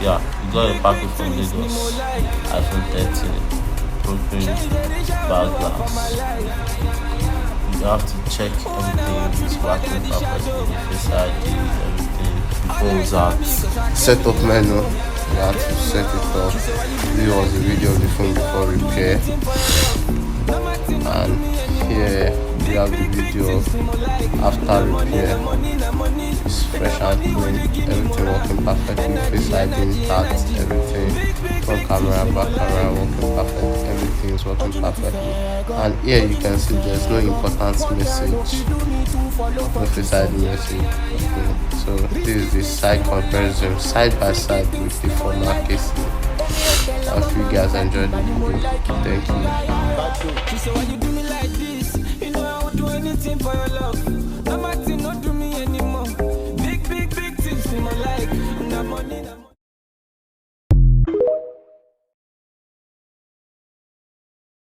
Yeah, we got a package from Lagos. iPhone 13 broken back glass. You have to check everything is working perfectly, Face ID, everything before it's out. Setup menu, you have to set it up. This was the video of the phone before repair, and here we have the video after repair. It's fresh and clean, everything working perfectly, Face ID intact, everything, front camera, back camera working perfect, everything is working perfectly. And here you can see there's no important message, no Face ID message. Okay, so this is the side comparison side by side with the former case. I hope you guys enjoyed the video. Thank you. She said, why you do me like this? You know I would do anything for your love.